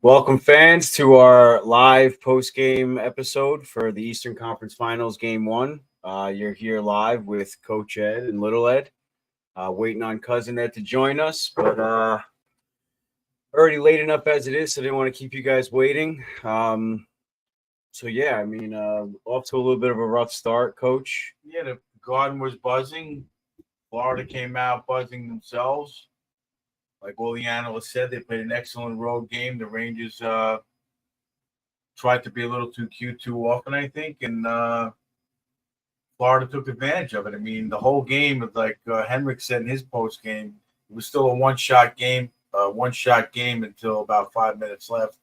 Welcome, fans, to our live post-game episode for the Eastern Conference Finals Game 1. You're here live with Coach Ed and Little Ed, waiting on Cousin Ed to join us, but already late enough as it is, so I didn't want to keep you guys waiting. Off to a little bit of a rough start, Coach. Yeah, the Garden was buzzing. Florida came out buzzing themselves. Like all the analysts said, they played an excellent road game. The Rangers tried to be a little too cute too often, I think, and Florida took advantage of it. I mean, the whole game, like Henrik said in his post game, it was still a one-shot game until about 5 minutes left,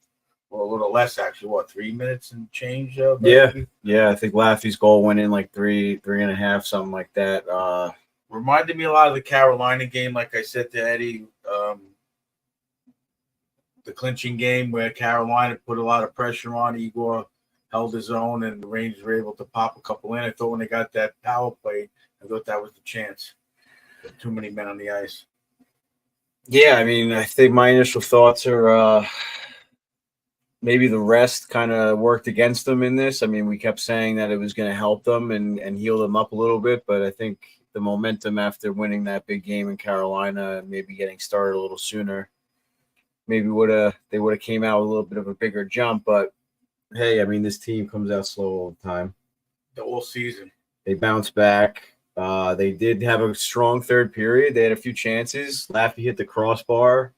or a little less actually. 3 minutes and change? Yeah. I think Laffy's goal went in like three and a half, something like that. Reminded me a lot of the Carolina game, like I said to Eddie, the clinching game where Carolina put a lot of pressure on. Igor held his own, and the Rangers were able to pop a couple in. I thought when they got that power play, I thought that was the chance. Too many men on the ice. Yeah, I mean, I think my initial thoughts are maybe the rest kind of worked against them in this. I mean, we kept saying that it was going to help them and heal them up a little bit, but I think the momentum after winning that big game in Carolina and maybe getting started a little sooner, maybe they would have came out with a little bit of a bigger jump. But hey, I mean, this team comes out slow all the time. The whole season. They bounced back. They did have a strong third period. They had a few chances. Laffy hit the crossbar.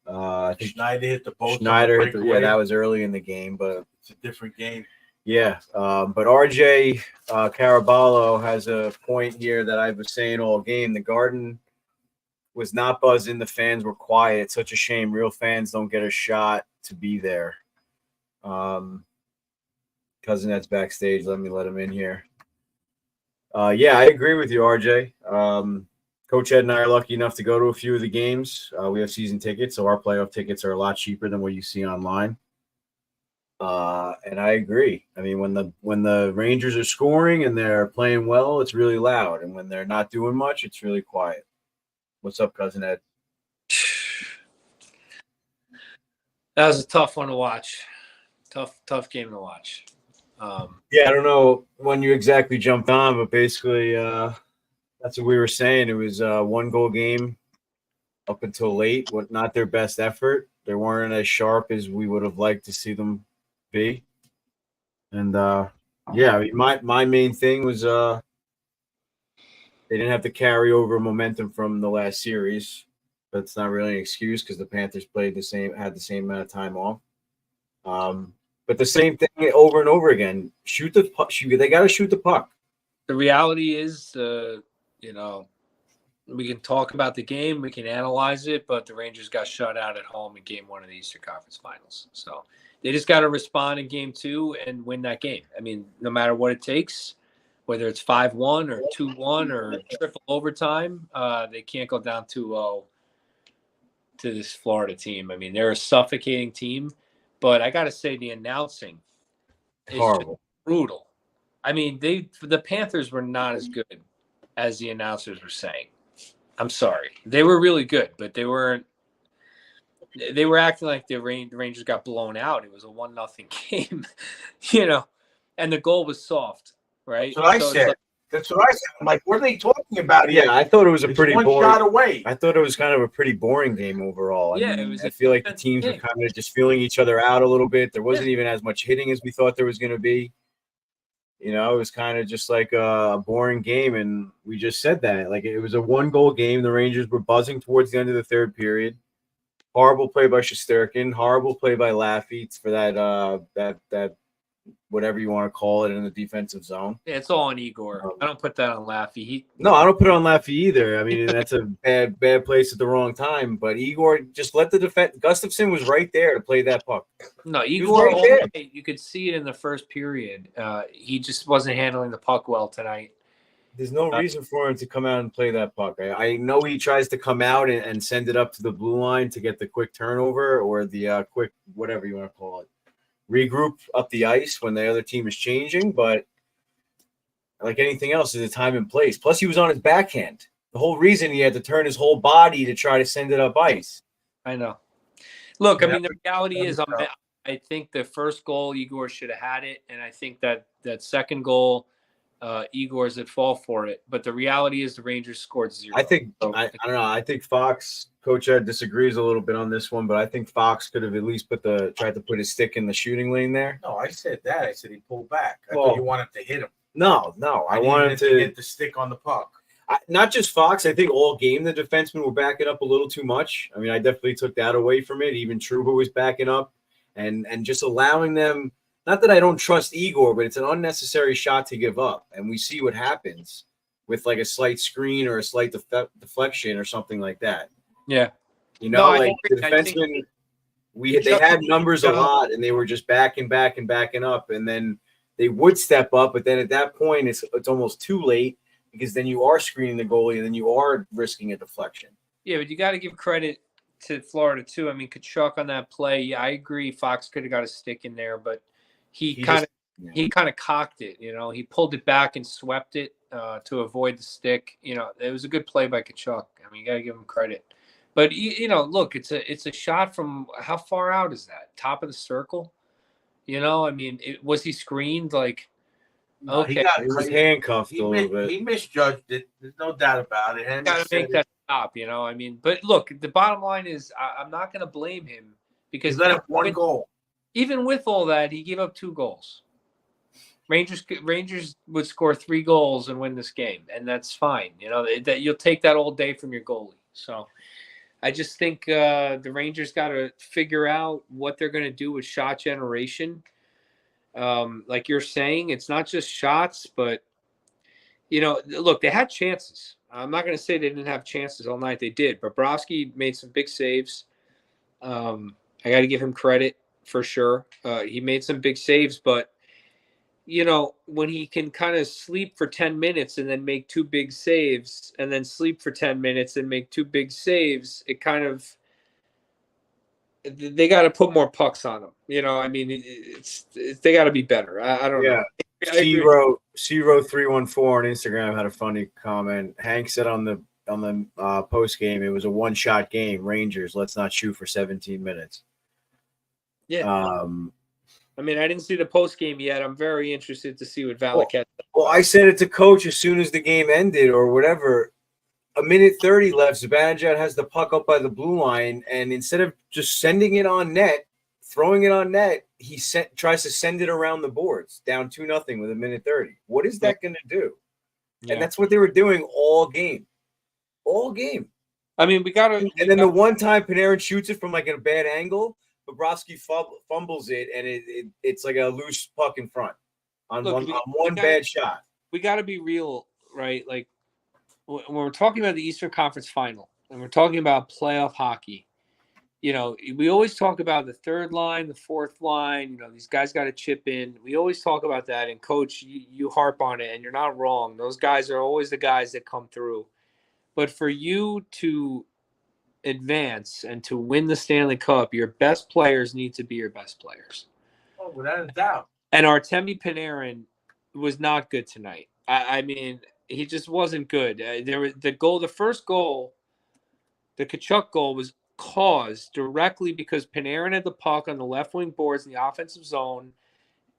I think Schneider hit the post. That was early in the game, but it's a different game. Yeah, but RJ Caraballo has a point here that I was saying all game. The Garden was not buzzing. The fans were quiet. It's such a shame. Real fans don't get a shot to be there. Cousin Ed's backstage. Let him in here. Yeah, I agree with you, RJ. Coach Ed and I are lucky enough to go to a few of the games. We have season tickets, so our playoff tickets are a lot cheaper than what you see online. And I agree. I mean, when the Rangers are scoring and they're playing well, it's really loud. And when they're not doing much, it's really quiet. What's up, Cousin Ed? That was a tough one to watch. Tough game to watch. Yeah, I don't know when you exactly jumped on, but basically that's what we were saying. It was a one-goal game up until late. Not their best effort. They weren't as sharp as we would have liked to see them be. And yeah, I mean, my main thing was they didn't have to carry over momentum from the last series. That's not really an excuse because the Panthers had the same amount of time off. But the same thing over and over again. Shoot the puck. They got to shoot the puck. The reality is, we can talk about the game, we can analyze it, but the Rangers got shut out at home in Game 1 of the Eastern Conference Finals. So they just got to respond in Game 2 and win that game. I mean, no matter what it takes, whether it's 5-1 or 2-1 or triple overtime, they can't go down 2-0 to this Florida team. I mean, they're a suffocating team, but I got to say the announcing is horrible, brutal. I mean, the Panthers were not as good as the announcers were saying. I'm sorry. They were really good, but they weren't. They were acting like the Rangers got blown out. It was a 1-0 game, and the goal was soft, right? That's what I said. That's what I said. I'm like, what are they talking about here? Yeah, I thought it was pretty one boring. Shot away. I thought it was kind of a pretty boring game overall. I feel like the teams were kind of just feeling each other out a little bit. There wasn't even as much hitting as we thought there was going to be. It was kind of just like a boring game, and we just said that. Like, it was a one-goal game. The Rangers were buzzing towards the end of the third period. Horrible play by Shesterkin. Horrible play by Laffy for that whatever you want to call it in the defensive zone. Yeah, it's all on Igor. I don't put that on Laffy. No, I don't put it on Laffy either. I mean, that's a bad place at the wrong time. But Igor just let the defense. Gustafsson was right there to play that puck. No, Igor, you could see it in the first period. He just wasn't handling the puck well tonight. There's no reason for him to come out and play that puck. I know he tries to come out and send it up to the blue line to get the quick turnover or the quick whatever you want to call it. Regroup up the ice when the other team is changing, but like anything else, there's a time and place. Plus, he was on his backhand. The whole reason he had to turn his whole body to try to send it up ice. I know. Look, I Yeah, mean, the reality is, tough. I think the first goal Igor should have had it, and I think that second goal, Igor's at fault for it. But the reality is, the Rangers scored 0. I think So, I don't know. I think Fox, Coach Ed disagrees a little bit on this one, but I think Fox could have at least tried to put his stick in the shooting lane there. No, I said that. I said he pulled back. I Well, thought you wanted to hit him. No, I wanted to get the stick on the puck. Not just Fox. I think all game the defensemen were backing up a little too much. I mean, I definitely took that away from it. Even Trouba was backing up, and just allowing them. Not that I don't trust Igor, but it's an unnecessary shot to give up, and we see what happens with like a slight screen or a slight deflection or something like that. yeah, You know, I like agree. the defensemen, they had numbers a lot, and they were just backing up, and then they would step up, but then at that point, it's almost too late because then you are screening the goalie, and then you are risking a deflection. Yeah, but you got to give credit to Florida too. I mean, Kachuk on that play, yeah, I agree. Fox could have got a stick in there, but he kind of cocked it. You know, he pulled it back and swept it to avoid the stick. You know, it was a good play by Kachuk. I mean, you got to give him credit. But you know, look, it's a shot from how far out is that? Top of the circle. You know, I mean, was he screened? Like, No, okay, he was handcuffed a little bit. He misjudged it. There's no doubt about it. Got to make that stop. You know, I mean, but look, the bottom line is, I'm not going to blame him because he let up one goal. Even with all that, he gave up 2 goals. Rangers would score 3 goals and win this game, and that's fine. You know that you'll take that all day from your goalie. So I just think the Rangers got to figure out what they're going to do with shot generation. Like you're saying, it's not just shots, but you know, look, they had chances. I'm not going to say they didn't have chances all night. They did. Bobrovsky made some big saves. I got to give him credit for sure. He made some big saves, but you know, when he can kind of sleep for 10 minutes and then make 2 big saves and then sleep for 10 minutes and make 2 big saves, it kind of, they got to put more pucks on him. You know, I mean, they got to be better. I don't know. Cero314 on Instagram had a funny comment. Hank said on the post game, it was a one-shot game. Rangers, let's not shoot for 17 minutes. Yeah. I mean, I didn't see the post game yet. I'm very interested to see what Valak had. Well, I said it to Coach as soon as the game ended or whatever. A minute 30 left. Zibanejad has the puck up by the blue line, and instead of just sending it on net, throwing it on net, he tries to send it around the boards, down 2-0 with a minute 30. What is that going to do? Yeah. And that's what they were doing all game. All game. I mean, we got to. And then the one time Panarin shoots it from like a bad angle, Bobrovsky fumbles it, and it's like a loose puck in front on one bad shot. We got to be real, right? Like when we're talking about the Eastern Conference Final and we're talking about playoff hockey, you know, we always talk about the third line, the fourth line. You know, these guys got to chip in. We always talk about that. And Coach, you harp on it, and you're not wrong. Those guys are always the guys that come through. But for you to advance and to win the Stanley Cup, your best players need to be your best players. Oh, without a doubt. And Artemi Panarin was not good tonight. I mean, he just wasn't good. The first goal, the Kachuk goal, was caused directly because Panarin had the puck on the left wing boards in the offensive zone,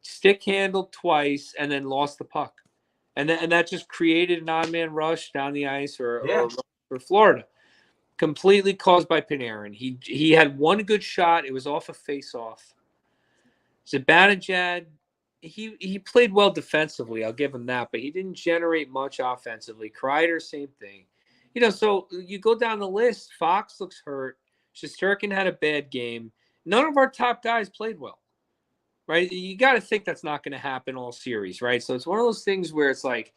stick handled twice, and then lost the puck. And that just created an odd-man rush down the ice or for Florida. Completely caused by Panarin. He had one good shot. It was off a face-off. Zibanejad, he played well defensively. I'll give him that, but he didn't generate much offensively. Kreider, same thing. You know, so you go down the list. Fox looks hurt. Shesterkin had a bad game. None of our top guys played well, right? You got to think that's not going to happen all series, right? So it's one of those things where it's like,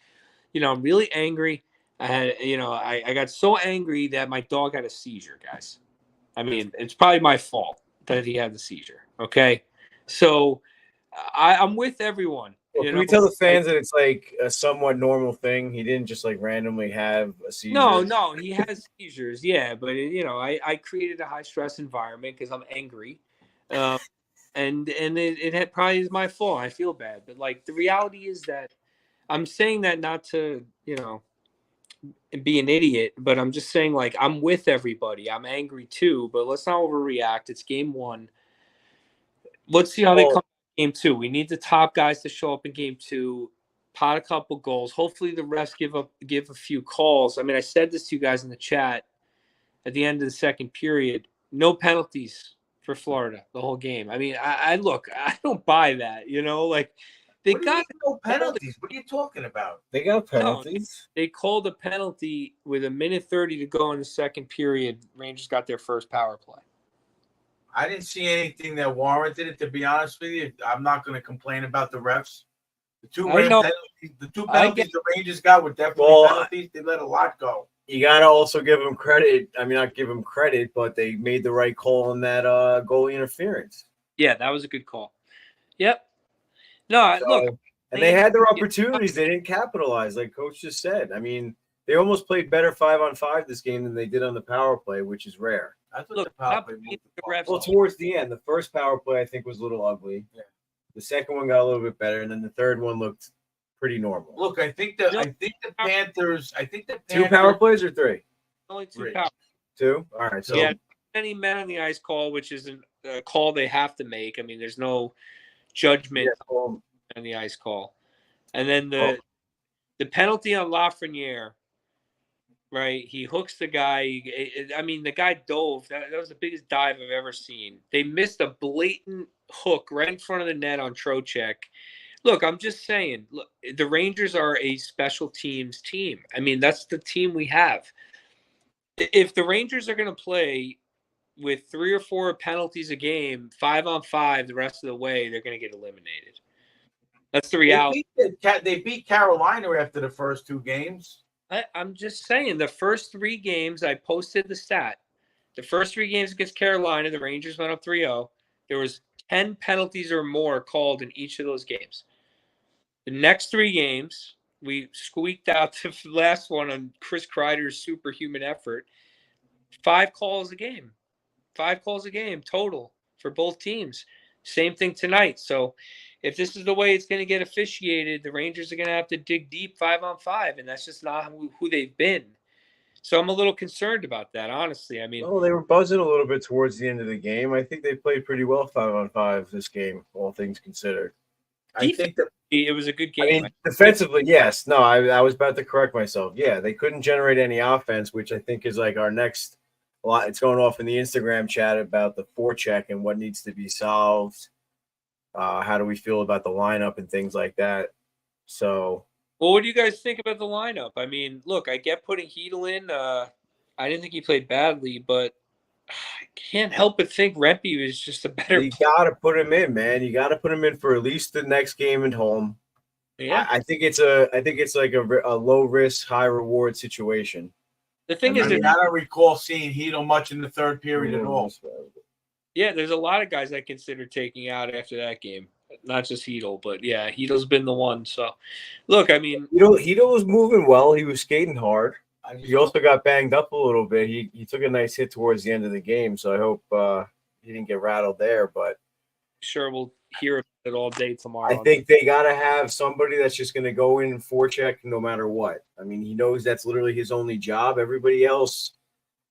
you know, I'm really angry. I got so angry that my dog had a seizure, guys. I mean, it's probably my fault that he had the seizure, okay? So I'm with everyone. Well, can we tell the fans that it's like a somewhat normal thing? He didn't just like randomly have a seizure. No, he has seizures, yeah. But, I created a high-stress environment because I'm angry. And it probably is my fault. I feel bad. But, like, the reality is that I'm saying that not to, be an idiot, but I'm just saying, like, I'm with everybody. I'm angry too, but let's not overreact. It's game one. Let's see how they come in game two. We need the top guys to show up in game two, pot a couple goals. Hopefully the refs give a few calls. I mean, I said this to you guys in the chat at the end of the second period. No penalties for Florida the whole game. I mean, I look, I don't buy that, like they What do you got mean no penalties? What are you talking about? They got no, penalties. they called a penalty with 1:30 to go in the second period. Rangers got their first power play. I didn't see anything that warranted it, to be honest with you. I'm not going to complain about the refs. The two penalties the Rangers got were definitely penalties. They let a lot go. You got to also give them credit. I mean, not give them credit, but they made the right call on that goalie interference. Yeah, that was a good call. Yep. No, look. And they had their opportunities. They didn't capitalize, like Coach just said. I mean, they almost played better 5-on-5 this game than they did on the power play, which is rare. I thought the power play moved the ball. Well, towards the end, the first power play I think was a little ugly. Yeah. The second one got a little bit better, and then the third one looked pretty normal. Look, I think the Panthers. 2 power plays or 3? Only 2 power. 2. All right. So any men on the ice call, which is a call they have to make. I mean, there's no judgment on the ice call, and then the penalty on Lafreniere. Right, he hooks the guy. I mean, the guy dove. That was the biggest dive I've ever seen. They missed a blatant hook right in front of the net on Trocheck. Look, I'm just saying. Look, the Rangers are a special teams team. I mean, that's the team we have. If the Rangers are going to play with 3 or 4 penalties a game, 5-on-5 the rest of the way, they're going to get eliminated. That's the reality. They beat Carolina after the first 2 games. I'm just saying, the first 3 games, I posted the stat. The first 3 games against Carolina, the Rangers went up 3-0. There was 10 penalties or more called in each of those games. The next 3 games, we squeaked out the last one on Chris Kreider's superhuman effort. 5 calls a game. 5 calls a game total for both teams. Same thing tonight. So if this is the way it's going to get officiated, the Rangers are going to have to dig deep 5-on-5, and that's just not who they've been. So I'm a little concerned about that, honestly. I mean, they were buzzing a little bit towards the end of the game. I think they played pretty well 5-on-5 this game, all things considered. I think that it was a good game. I mean, defensively, yes. No, I was about to correct myself. Yeah, they couldn't generate any offense, which I think is like our next lot. It's going off in the Instagram chat about the forecheck and what needs to be solved. How do we feel about the lineup and things like that? So, well, what do you guys think about the lineup? I mean, look, I get putting Hedl in. I didn't think he played badly, but I can't help but think Rempe was just a better. You got to put him in, man. You got to put him in for at least the next game at home. Yeah, I think it's like a low risk, high reward situation. The thing is, I don't recall seeing Hedl much in the third period at all. Yeah, there's a lot of guys I consider taking out after that game. Not just Hedl, but yeah, Hedel's been the one. So, look, I mean, Hedl was moving well. He was skating hard. He also got banged up a little bit. He took a nice hit towards the end of the game, so I hope he didn't get rattled there. But sure, we'll hear about it all day tomorrow. I think they got to have somebody that's just going to go in and forecheck no matter what. I mean, he knows that's literally his only job. Everybody else,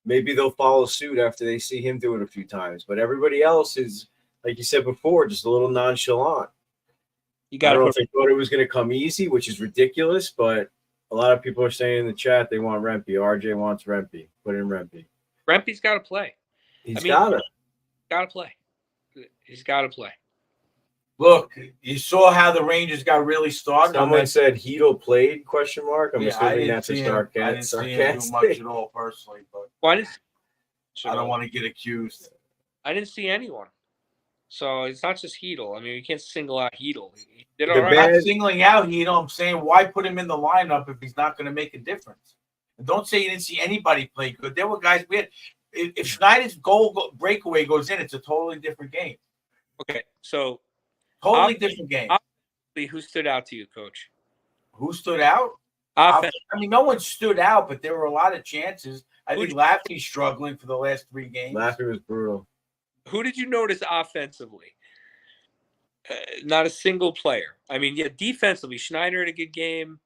maybe they'll follow suit after they see him do it a few times. But everybody else is, like you said before, just a little nonchalant. I don't know if they thought it was going to come easy, which is ridiculous, but a lot of people are saying in the chat they want Rempe. RJ wants Rempe. Put in Rempe. Rempe's got to play. He's got to. Got to play. He's got to play. Look, you saw how the Rangers got really started. Someone said Hedl played, ? I'm Yeah, assuming that's a sarcastic. I didn't see him do much at all personally, but Why didn't I don't want to get accused. I didn't see anyone. So it's not just Hedl. I mean, you can't single out Hedl. He did all right. I'm not singling out Hedl. I'm saying why put him in the lineup if he's not going to make a difference? And don't say you didn't see anybody play good. There were guys we had. If Schneider's breakaway goes in, it's a totally different game. Okay, so totally different game. Who stood out to you, Coach? Who stood out? I mean, no one stood out, but there were a lot of chances. I think Laffy's struggling for the last 3 games. Laffy was brutal. Who did you notice offensively? Not a single player. I mean, yeah, defensively, Schneider had a good game.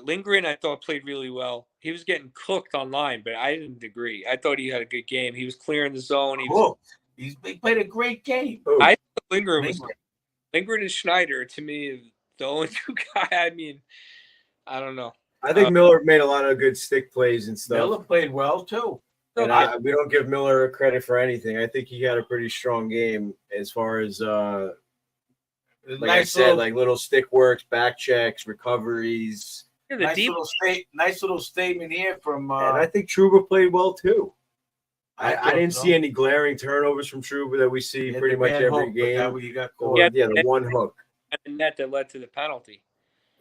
Lindgren, I thought, played really well. He was getting cooked online, but I didn't agree. I thought he had a good game. He was clearing the zone. He played a great game. I thought Lindgren and Schneider, to me, the only two guys. I mean, I don't know. I think Miller made a lot of good stick plays and stuff. Miller played well, too. And we don't give Miller credit for anything. I think he had a pretty strong game as far as, little stick works, back checks, recoveries. Yeah, nice little statement here from. And I think Trouba played well too. I didn't see any glaring turnovers from Trouba that we see pretty much every game. The one hook. And the net that led to the penalty.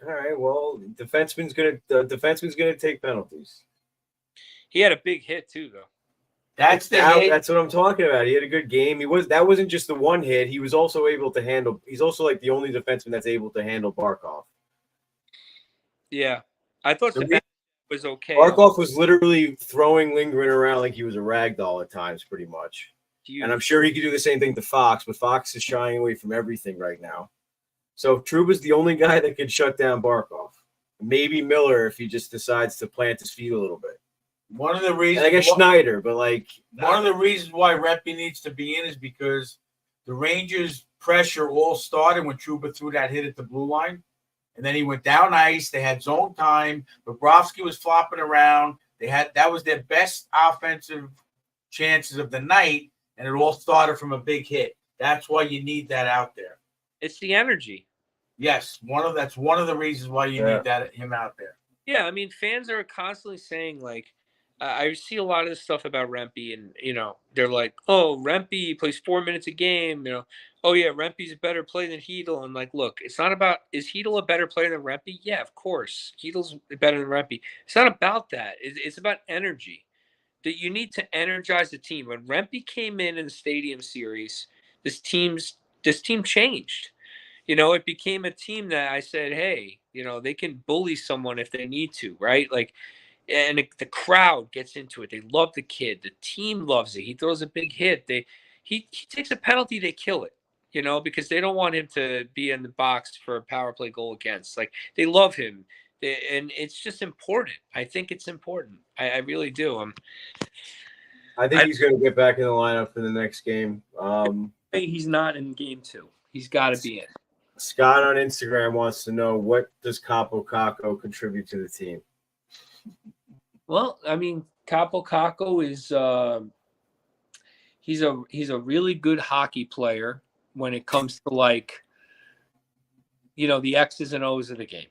All right. Well, the defenseman's gonna take penalties. He had a big hit too, though. That's what I'm talking about. He had a good game. That wasn't just the one hit. He was also able to handle. He's also like the only defenseman that's able to handle Barkov. Yeah, I thought the was okay. Barkov was literally throwing Lindgren around like he was a rag doll at times, pretty much. Huge. And I'm sure he could do the same thing to Fox, but Fox is shying away from everything right now. So Trouba's the only guy that could shut down Barkov. Maybe Miller if he just decides to plant his feet a little bit. One of the reasons, and I guess Schneider, but one of the reasons why Rempe needs to be in is because the Rangers' pressure all started when Trouba threw that hit at the blue line. And then he went down ice. They had zone time. Bobrovsky was flopping around. That was their best offensive chances of the night, and it all started from a big hit. That's why you need that out there. It's the energy. Yes, that's one of the reasons why you need him out there. Yeah, I mean, fans are constantly saying I see a lot of this stuff about Rempe, and they're like, "Oh, Rempe plays 4 minutes a game." "Oh yeah, Rempe's a better player than Hedl." And look, it's not about is Hedl a better player than Rempe? Yeah, of course, Hedl's better than Rempe. It's not about that. It's about energy. That you need to energize the team. When Rempe came in the Stadium Series, this team changed. It became a team that I said, "Hey, they can bully someone if they need to, right?" And the crowd gets into it. They love the kid. The team loves it. He throws a big hit. He takes a penalty. They kill it, because they don't want him to be in the box for a power play goal against. They love him, and it's just important. I think it's important. I really do. I think he's going to get back in the lineup for the next game. He's not in game 2. He's got to be in. Scott on Instagram wants to know, what does Capo Caco contribute to the team? Well, I mean, Capo Caco is he's a really good hockey player when it comes to the X's and O's of the game.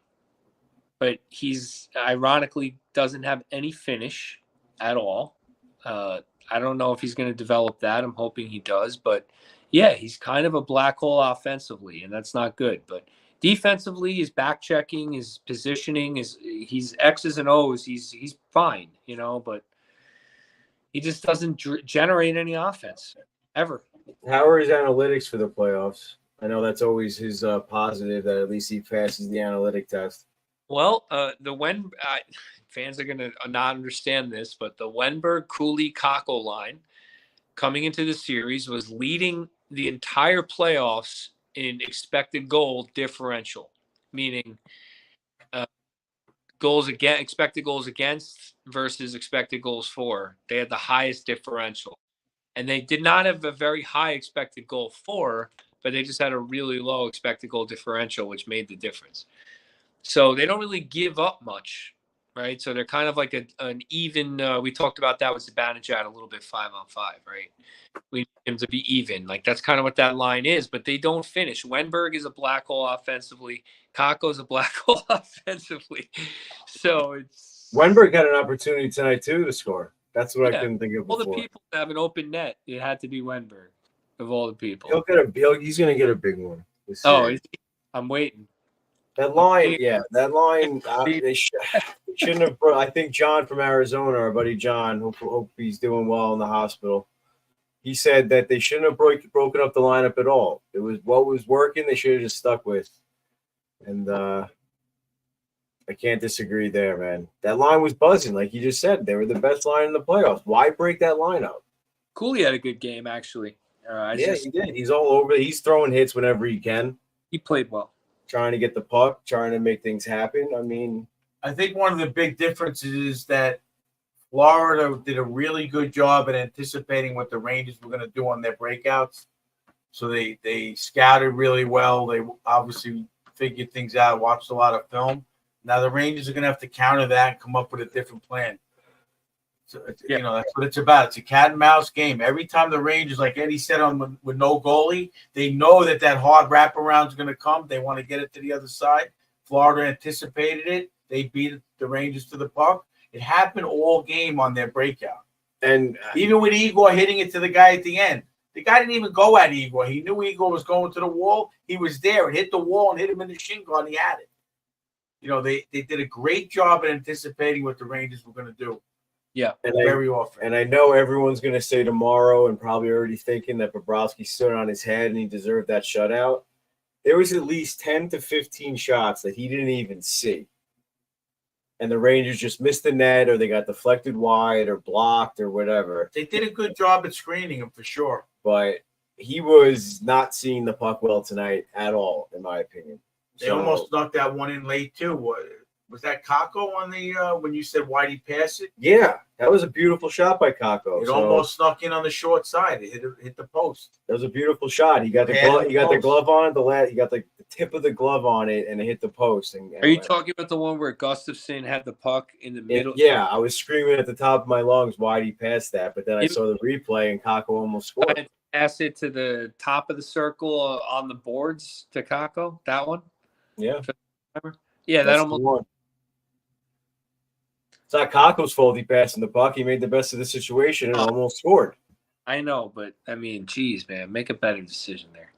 But he's ironically doesn't have any finish at all. I don't know if he's going to develop that. I'm hoping he does, but yeah, he's kind of a black hole offensively, and that's not good. But defensively, his back checking, his positioning, he's X's and O's. He's fine, but he just doesn't generate any offense ever. How are his analytics for the playoffs? I know that's always his positive, that at least he passes the analytic test. Well, fans are going to not understand this, but the Wenberg, Cooley, Kako line coming into the series was leading the entire playoffs in expected goal differential, meaning expected goals against versus expected goals for. They had the highest differential, and they did not have a very high expected goal for, but they just had a really low expected goal differential, which made the difference. So they don't really give up much, right? So they're kind of like an even. We talked about that with Zibanejad a little bit 5-on-5, right? We need him to be even. That's kind of what that line is, but they don't finish. Wenberg is a black hole offensively. Kako's a black hole offensively. So it's Wenberg had an opportunity tonight too to score. That's what I couldn't think of before. All the people that have an open net, it had to be Wenberg of all the people. He's going to get a big one. I'm waiting. That line, they shouldn't have. I think John from Arizona, our buddy John, hope he's doing well in the hospital. He said that they shouldn't have broken up the lineup at all. It was what was working. They should have just stuck with. And I can't disagree there, man. That line was buzzing, like you just said. They were the best line in the playoffs. Why break that line up? Cooley had a good game, actually. He did. He's all over. He's throwing hits whenever he can. He played well. Trying to get the puck, trying to make things happen. I mean, I think one of the big differences is that Florida did a really good job at anticipating what the Rangers were going to do on their breakouts. So they scouted really well. They obviously figured things out, watched a lot of film. Now the Rangers are going to have to counter that and come up with a different plan. So, Yeah. you know, that's what it's about. It's a cat and mouse game. Every time the Rangers, like Eddie said, with no goalie, they know that hard wraparound is going to come. They want to get it to the other side. Florida anticipated it. They beat the Rangers to the puck. It happened all game on their breakout. And Even with Igor hitting it to the guy at the end. The guy didn't even go at Igor. He knew Igor was going to the wall. He was there. It hit the wall and hit him in the shin guard. He had it. You know, they did a great job at anticipating what the Rangers were going to do. Yeah. Very often. And I know everyone's going to say tomorrow and probably already thinking that Bobrovsky stood on his head and he deserved that shutout. There was at least 10 to 15 shots that he didn't even see. And the Rangers just missed the net or they got deflected wide or blocked or whatever. They did a good job at screening him for sure. But he was not seeing the puck well tonight at all, in my opinion. They almost knocked that one in late, too. Was that Kako on the when you said why'd he pass it? Yeah, that was a beautiful shot by Kako. It almost snuck in on the short side. It hit the post. That was a beautiful shot. He got the glove. He got the glove on it. He got the tip of the glove on it, and it hit the post. Are you talking about the one where Gustafsson had the puck in the middle? Yeah, I was screaming at the top of my lungs, "Why'd he pass that?" But then I saw the replay, and Kako almost scored. Pass it to the top of the circle on the boards to Kako. That one. Yeah. Yeah, that almost. One. It's not Kako's fault he passed in the puck. He made the best of the situation and almost scored. I know, but I mean, geez, man, make a better decision there.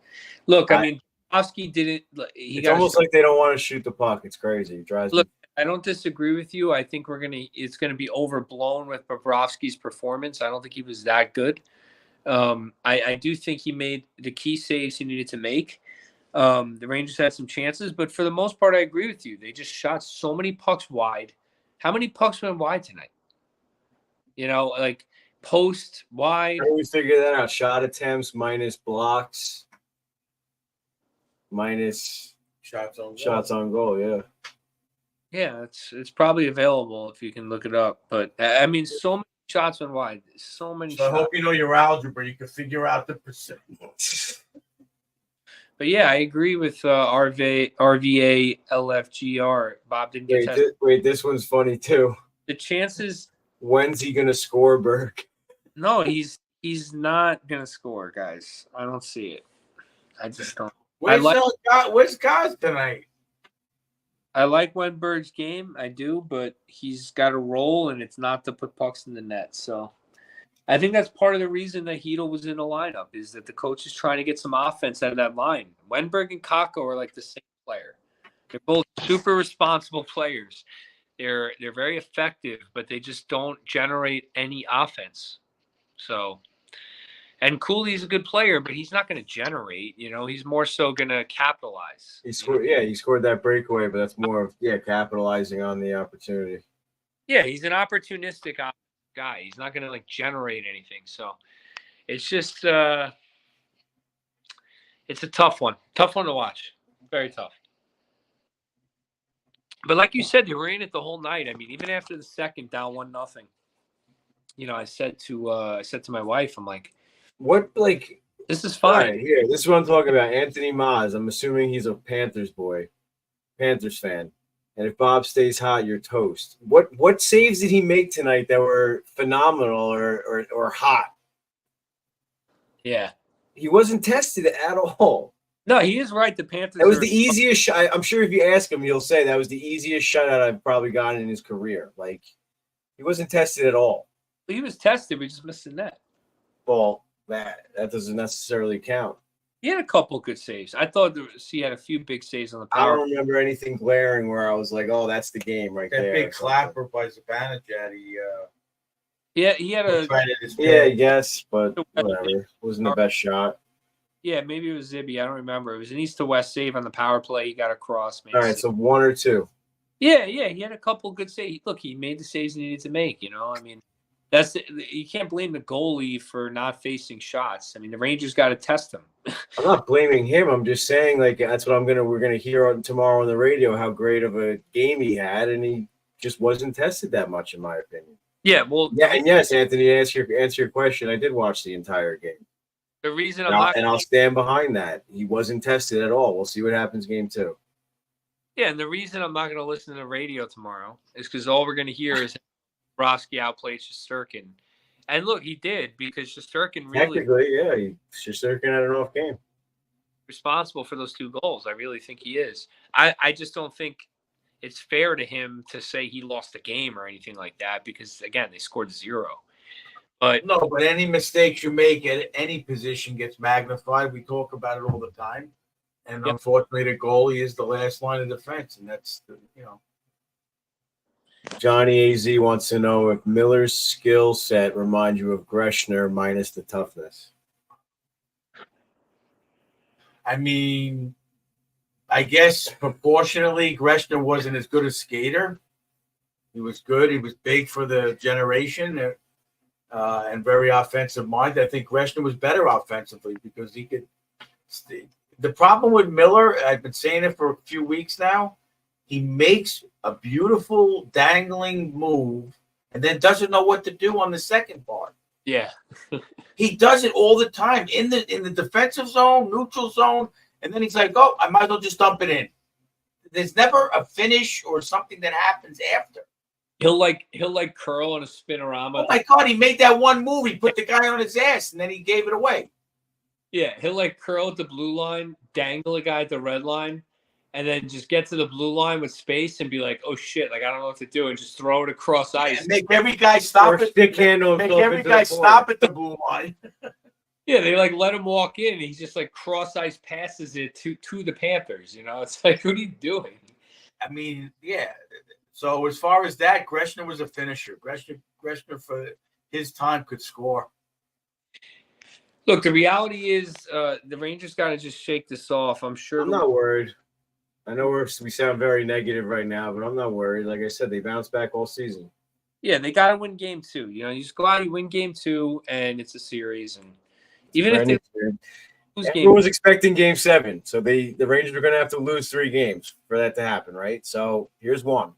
Look, I mean, Bobrovsky didn't. It's almost like they don't want to shoot the puck. It's crazy. It drives me. I don't disagree with you. I think it's gonna be overblown with Bobrovsky's performance. I don't think he was that good. I do think he made the key saves he needed to make. The Rangers had some chances, but for the most part, I agree with you. They just shot so many pucks wide. How many pucks went wide tonight? You know, like post wide. I always figure that out. Shot attempts minus blocks minus shots on goal. Yeah. Yeah, it's probably available if you can look it up. But I mean, so many shots went wide. So many shots. I hope you know your algebra. You can figure out the percent. But yeah, I agree with RVA LFGR. Bob didn't get tested. Wait, this one's funny too. The chances. When's he gonna score, Berg? No, he's not gonna score, guys. I don't see it. I just don't. Where's Gaz tonight? I like Wenberg's game. I do, but he's got a role, and it's not to put pucks in the net. So I think that's part of the reason that Hedl was in the lineup is that the coach is trying to get some offense out of that line. Wenberg and Kako are like the same player. They're both super responsible players. They're very effective, but they just don't generate any offense. So, and Cooley's a good player, but he's not going to generate. You know, he's more so going to capitalize. He scored that breakaway, but that's more of capitalizing on the opportunity. Yeah, he's an opportunistic guy. He's not going to generate anything. So it's just it's a tough one to watch. Very tough. But like you said, they were in it the whole night. I mean, even after the second, down 1-0. You know, I said to my wife, I'm like, what this is fine. Right, here, this is what I'm talking about. Anthony Maz. I'm assuming he's a Panthers fan. And if Bob stays hot, you're toast. What saves did he make tonight that were phenomenal or hot? Yeah. He wasn't tested at all. No, he is right. The Panthers. That was the easiest shot. I'm sure if you ask him, he'll say that was the easiest shutout I've probably gotten in his career. He wasn't tested at all. He was tested. We just missed the net. Well, that doesn't necessarily count. He had a couple good saves. I thought he had a few big saves on the power. I don't remember anything glaring where I was like, "Oh, that's the game right there." That big clapper by Zibanejad. He had a. Yeah, I guess, but whatever. Wasn't the best shot. Yeah, maybe it was Zibby. I don't remember. It was an east to west save on the power play. He got across. All right, so 1 or 2. Yeah, he had a couple good saves. Look, he made the saves he needed to make. You know, I mean, you can't blame the goalie for not facing shots. I mean, the Rangers got to test him. I'm not blaming him. I'm just saying, that's what we're gonna hear tomorrow on the radio how great of a game he had, and he just wasn't tested that much, in my opinion. Yeah, well, Yeah, and yes, Anthony, to answer your question, I did watch the entire game. the reason And I'll stand behind that. He wasn't tested at all. We'll see what happens game 2. Yeah, and the reason I'm not going to listen to the radio tomorrow is because all we're going to hear is Broski outplayed Shesterkin. And look, he did, because Shesterkin really Technically, yeah, Shesterkin had an off game. Responsible for those 2 goals. I really think he is. I just don't think it's fair to him to say he lost the game or anything like that, because, again, they scored 0. But no, but any mistakes you make at any position gets magnified. We talk about it all the time. And unfortunately, the goalie is the last line of defense, and that's, Johnny AZ wants to know if Miller's skill set reminds you of Greshner minus the toughness. I mean, I guess proportionally, Greshner wasn't as good a skater. He was good. He was big for the generation and very offensive minded. I think Greshner was better offensively because he could. The problem with Miller, I've been saying it for a few weeks now, he makes a beautiful dangling move and then doesn't know what to do on the second part. yeah, He does it all the time in the defensive zone, neutral zone, and then he's like, "Oh, I might as well just dump it in." There's never a finish or something that happens after. he'll curl on a spinorama. Oh my God, he made that one move. He put the guy on his ass and then he gave it away. Yeah, he'll curl at the blue line, dangle a guy at the red line, and then just get to the blue line with space and be like, "Oh shit! I don't know what to do," and just throw it across ice. And make every guy stop Or stick handle. Make every guy stop at the blue line. Yeah, they let him walk in. And he just cross ice passes it to the Panthers. It's like, what are you doing? I mean, yeah. So as far as that, Greshner was a finisher. Greshner for his time could score. Look, the reality is the Rangers got to just shake this off. I'm sure. I'm not worried. I know we sound very negative right now, but I'm not worried. Like I said, they bounced back all season. Yeah, they got to win game 2. You just go out, you win game 2, and it's a series. And even if they lose everyone was expecting game 7, so the Rangers are going to have to lose 3 games for that to happen, right? So here's one.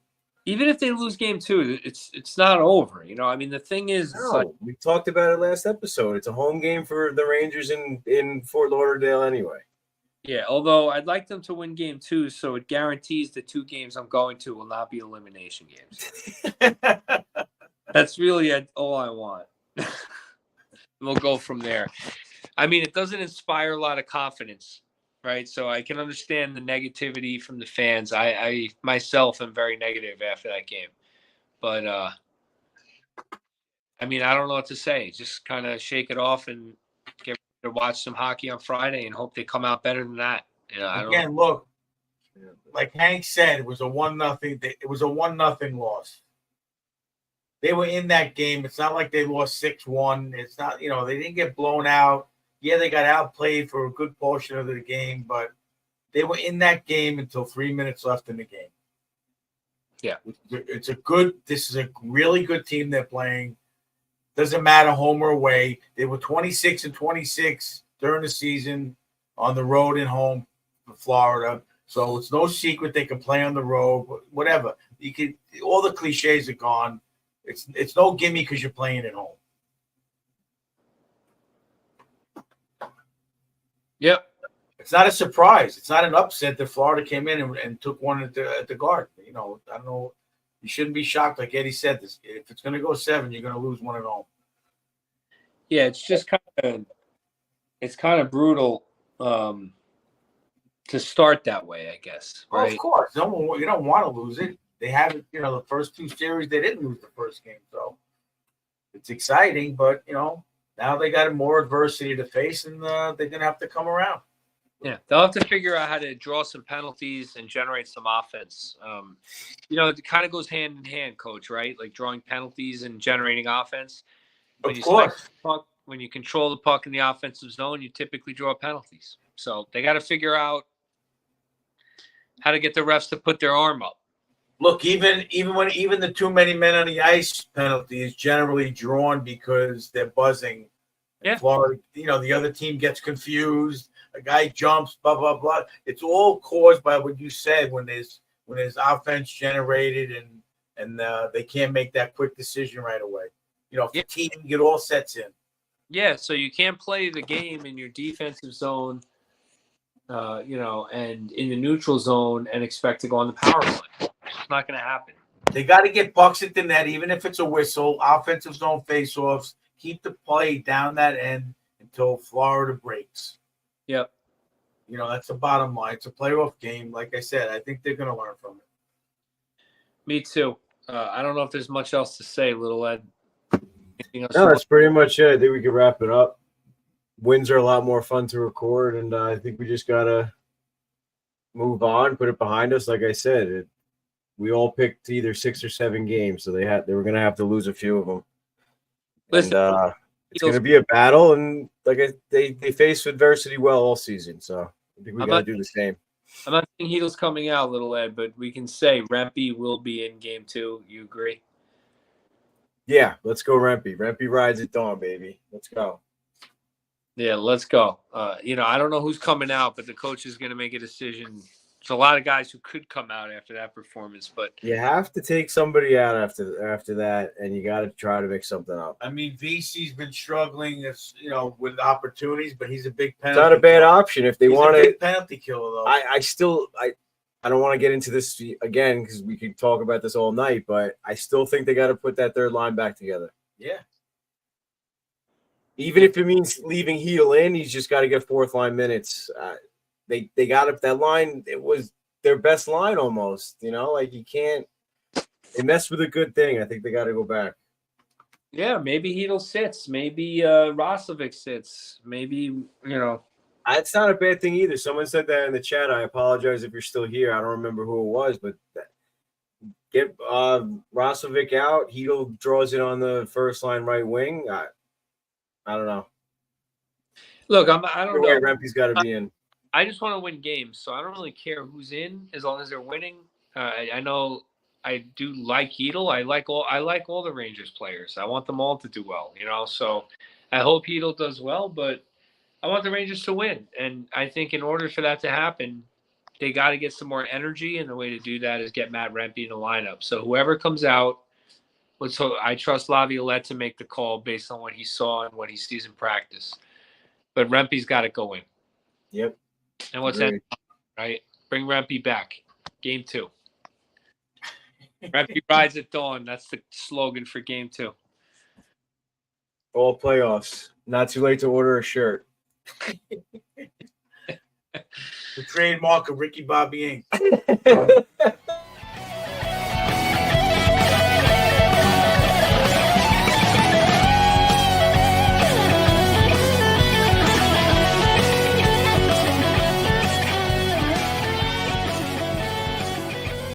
Even if they lose game 2, it's not over. I mean, the thing is, we talked about it last episode. It's a home game for the Rangers in Fort Lauderdale anyway. Yeah, although I'd like them to win game 2, so it guarantees the 2 games I'm going to will not be elimination games. That's really all I want. We'll go from there. I mean, it doesn't inspire a lot of confidence, right? So I can understand the negativity from the fans. I myself am very negative after that game. But, I mean, I don't know what to say. Just kind of shake it off and get to watch some hockey on Friday and hope they come out better than that. Again, look, like Hank said, it was a 1-0. It was a 1-0 loss. They were in that game. It's not like they lost 6-1. It's not, they didn't get blown out. Yeah, they got outplayed for a good portion of the game, but they were in that game until 3 minutes left in the game. Yeah. This is a really good team they're playing. Doesn't matter home or away. They were 26-26 during the season on the road and home for Florida. So it's no secret they can play on the road, whatever. All the cliches are gone. It's no gimme because you're playing at home. Yep. It's not a surprise. It's not an upset that Florida came in and took one at the Garden. I don't know. You shouldn't be shocked. Like Eddie said, if it's going to go 7, you're going to lose one at home. Yeah, it's just kind of brutal to start that way, I guess. Right? Well, of course, you don't want to lose it. They haven't, the first 2 series they didn't lose the first game, so it's exciting. But now they got more adversity to face, and they're going to have to come around. Yeah, they'll have to figure out how to draw some penalties and generate some offense. It kind of goes hand in hand, Coach, right? Like drawing penalties and generating offense. Of course. When you control the puck in the offensive zone, you typically draw penalties. So they got to figure out how to get the refs to put their arm up. Look, even the too many men on the ice penalty is generally drawn because they're buzzing. Yeah. Florida, the other team gets confused. A guy jumps, blah blah blah. It's all caused by what you said when there's offense generated and they can't make that quick decision right away. Yeah. Fatigue, get all sets in. Yeah, so you can't play the game in your defensive zone, and in the neutral zone and expect to go on the power play. It's not going to happen. They got to get bucks at the net, even if it's a whistle. Offensive zone faceoffs. Keep the play down that end until Florida breaks. Yep. That's the bottom line. It's a playoff game. Like I said, I think they're going to learn from it. Me too. I don't know if there's much else to say, Little Ed. Anything else? No, that's pretty much it. I think we can wrap it up. Wins are a lot more fun to record, and I think we just got to move on, put it behind us. Like I said, we all picked either 6 or 7 games, so they were going to have to lose a few of them. Listen, and it's going to be a battle, and they face adversity well all season, so I think we got to do the same. I'm not saying Heedle's coming out, Little Ed, but we can say Rempe will be in game 2. You agree? Yeah, let's go Rempe. Rempe rides at dawn, baby. Let's go. Yeah, let's go. I don't know who's coming out, but the coach is going to make a decision. There's a lot of guys who could come out after that performance, but you have to take somebody out after that, and you got to try to make something up. I mean, VC's been struggling, with opportunities, but he's a big penalty. It's not a bad option if they want to. Penalty killer, though. I don't want to get into this again because we could talk about this all night, but I still think they got to put that third line back together. Yeah. Even if it means leaving Heel in, he's just got to get fourth line minutes. They got up that line. It was their best line almost. You can't. They messed with a good thing. I think they got to go back. Yeah, maybe Heedle sits. Maybe Roslovic sits. Maybe It's not a bad thing either. Someone said that in the chat. I apologize if you're still here. I don't remember who it was, but get Roslovic out. Heedle draws it on the first line right wing. I don't know. Look, I don't know. Rempe's got to be in. I just want to win games, so I don't really care who's in as long as they're winning. I know I do like Heedle. I like all the Rangers players. I want them all to do well, So I hope Heedle does well, but I want the Rangers to win. And I think in order for that to happen, they got to get some more energy, and the way to do that is get Matt Rempe in the lineup. So whoever comes out, I trust Laviolette to make the call based on what he saw and what he sees in practice. But Rempe's got to go in. Yep. And what's that? Right? Bring Rempe back. Game 2. Rempe rides at dawn. That's the slogan for game 2. All playoffs. Not too late to order a shirt. The trademark of Ricky Bobby Inc.